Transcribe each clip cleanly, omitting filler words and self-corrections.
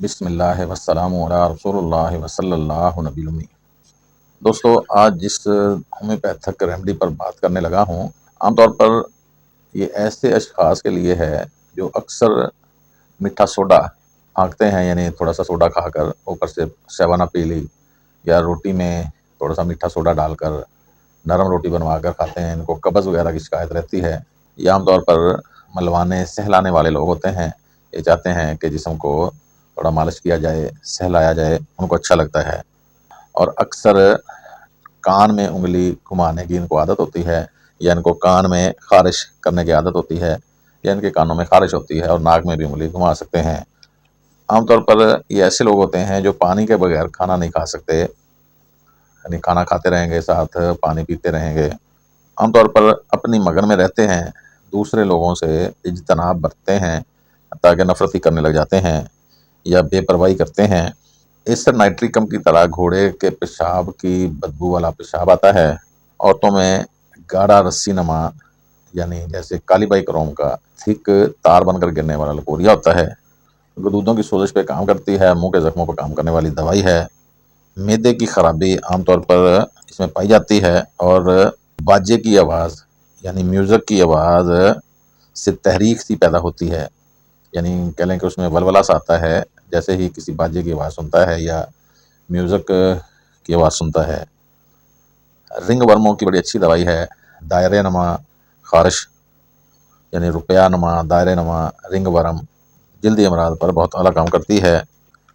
بسم اللہ والسلام علی رسول اللہ وصلی اللہ نبی المی۔ دوستو، آج جس ہومیوپیتھک ریمیڈی پر بات کرنے لگا ہوں، عام طور پر یہ ایسے اشخاص کے لیے ہے جو اکثر میٹھا سوڈا پھانکتے ہیں، یعنی تھوڑا سا سوڈا کھا کر اوپر سے سیوانہ پی لی، یا روٹی میں تھوڑا سا میٹھا سوڈا ڈال کر نرم روٹی بنوا کر کھاتے ہیں۔ ان کو قبض وغیرہ کی شکایت رہتی ہے۔ یہ عام طور پر ملوانے سہلانے والے لوگ ہوتے ہیں۔ یہ چاہتے ہیں کہ جسم کو تھوڑا مالش کیا جائے، سہلایا جائے، ان کو اچھا لگتا ہے۔ اور اکثر کان میں انگلی گھمانے کی ان کو عادت ہوتی ہے، یا ان کو کان میں خارش کرنے کی عادت ہوتی ہے، یا ان کے کانوں میں خارش ہوتی ہے اور ناک میں بھی انگلی گھما سکتے ہیں۔ عام طور پر یہ ایسے لوگ ہوتے ہیں جو پانی کے بغیر کھانا نہیں کھا سکتے، یعنی کھانا کھاتے رہیں گے، ساتھ پانی پیتے رہیں گے۔ عام طور پر اپنی مگن میں رہتے ہیں، دوسرے لوگوں سے اجتناب برتتے ہیں، تاکہ نفرتی کرنے لگ جاتے ہیں یا بے پرواہی کرتے ہیں۔ اس نائٹریکم کی طرح گھوڑے کے پیشاب کی بدبو والا پیشاب آتا ہے۔ عورتوں میں گاڑھا رسی نما، یعنی جیسے کالی بائی کروم کا تھک تار بن کر گرنے والا لکوریا ہوتا ہے۔ گدودوں کی سوزش پہ کام کرتی ہے، منہ کے زخموں پہ کام کرنے والی دوائی ہے۔ معدے کی خرابی عام طور پر اس میں پائی جاتی ہے، اور باجے کی آواز یعنی میوزک کی آواز سے تحریک سی پیدا ہوتی ہے، یعنی کہہ لیں کہ اس میں ولولہ سا آتا ہے جیسے ہی کسی باجے کی آواز سنتا ہے یا میوزک کی آواز سنتا ہے۔ رنگ ورموں کی بڑی اچھی دوائی ہے، دائرے نما خارش، یعنی روپیہ نما، دائرے نما، رنگ ورم جلدی امراض پر بہت اعلیٰ کام کرتی ہے۔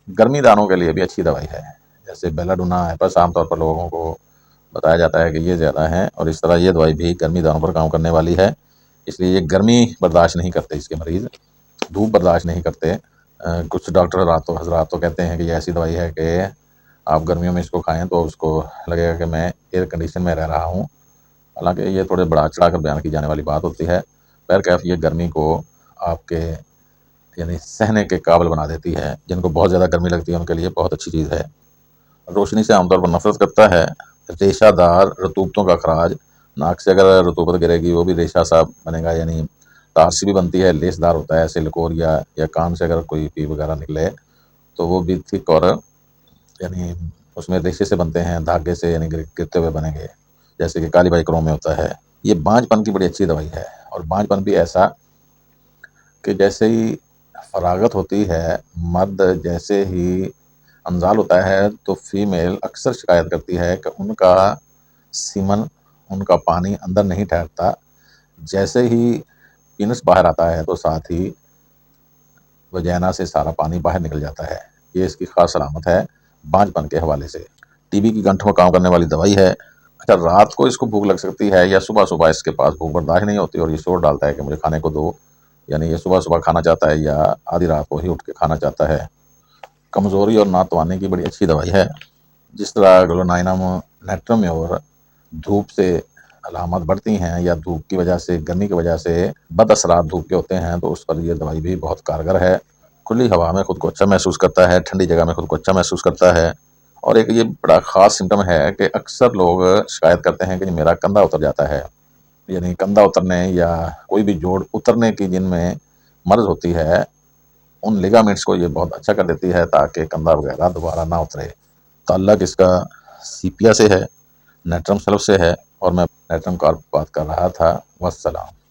گرمی دانوں کے لیے بھی اچھی دوائی ہے، جیسے بیلاڈونا ایپس عام طور پر لوگوں کو بتایا جاتا ہے کہ یہ زیادہ ہے، اور اس طرح یہ دوائی بھی گرمی دانوں پر کام کرنے والی ہے۔ اس لیے یہ گرمی برداشت نہیں کرتے، اس کے مریض دھوپ برداشت نہیں کرتے۔ کچھ ڈاکٹر حضرات تو کہتے ہیں کہ یہ ایسی دوائی ہے کہ آپ گرمیوں میں اس کو کھائیں تو اس کو لگے گا کہ میں ایئر کنڈیشن میں رہ رہا ہوں۔ حالانکہ یہ تھوڑے بڑھا چڑھا کر بیان کی جانے والی بات ہوتی ہے۔ بہرکیف یہ گرمی کو آپ کے یعنی سہنے کے قابل بنا دیتی ہے۔ جن کو بہت زیادہ گرمی لگتی ہے ان کے لیے بہت اچھی چیز ہے۔ روشنی سے عام طور پر نفرت کرتا ہے۔ ریشہ دار رطوبتوں کا اخراج، ناک سے اگر رطوبت گرے گی وہ بھی ریشہ سا بنے گا، یعنی تار سی بھی بنتی ہے، لیس دار ہوتا ہے ایسے لکوریا، یا کان سے اگر کوئی پی وغیرہ نکلے تو وہ بھی تھک اور یعنی اس میں ریشے سے بنتے ہیں، دھاگے سے یعنی گرتے ہوئے بنیں گے، جیسے کہ کالی بائی کروم میں ہوتا ہے۔ یہ بانجھ پن کی بڑی اچھی دوائی ہے، اور بانجھ پن بھی ایسا کہ جیسے ہی فراغت ہوتی ہے، مرد جیسے ہی انزال ہوتا ہے تو فیمیل اکثر شکایت کرتی ہے کہ ان کا سیمن، ان کا پانی اندر نہیں ٹھہرتا۔ جیسے ہی پینس باہر آتا ہے تو ساتھ ہی وجینا سے سارا پانی باہر نکل جاتا ہے۔ یہ اس کی خاص علامت ہے بانجھ پن کے حوالے سے۔ ٹی بی کی گنٹھ میں کام کرنے والی دوائی ہے۔ اچھا، رات کو اس کو بھوک لگ سکتی ہے، یا صبح صبح اس کے پاس بھوک برداشت نہیں ہوتی اور یہ شور ڈالتا ہے کہ مجھے کھانے کو دو، یعنی یہ صبح صبح کھانا چاہتا ہے یا آدھی رات کو ہی اٹھ کے کھانا چاہتا ہے۔ کمزوری اور ناتوانی کی بڑی اچھی دوائی ہے۔ جس طرح گلونائنم نیٹرم اور دھوپ سے علامات بڑھتی ہیں، یا دھوپ کی وجہ سے، گرمی کی وجہ سے بد اثرات دھوپ کے ہوتے ہیں، تو اس پر یہ دوائی بھی بہت کارگر ہے۔ کھلی ہوا میں خود کو اچھا محسوس کرتا ہے، ٹھنڈی جگہ میں خود کو اچھا محسوس کرتا ہے۔ اور ایک یہ بڑا خاص سمٹم ہے کہ اکثر لوگ شکایت کرتے ہیں کہ میرا کندھا اتر جاتا ہے، یعنی کندھا اترنے یا کوئی بھی جوڑ اترنے کی جن میں مرض ہوتی ہے، ان لیگامنٹس کو یہ بہت اچھا کر دیتی ہے تاکہ کندھا وغیرہ دوبارہ نہ اترے۔ تعلق اس کا سیپیا سے ہے، نیٹرم سلف سے ہے، اور میں نیٹرم کارپ بات کر رہا تھا۔ والسلام۔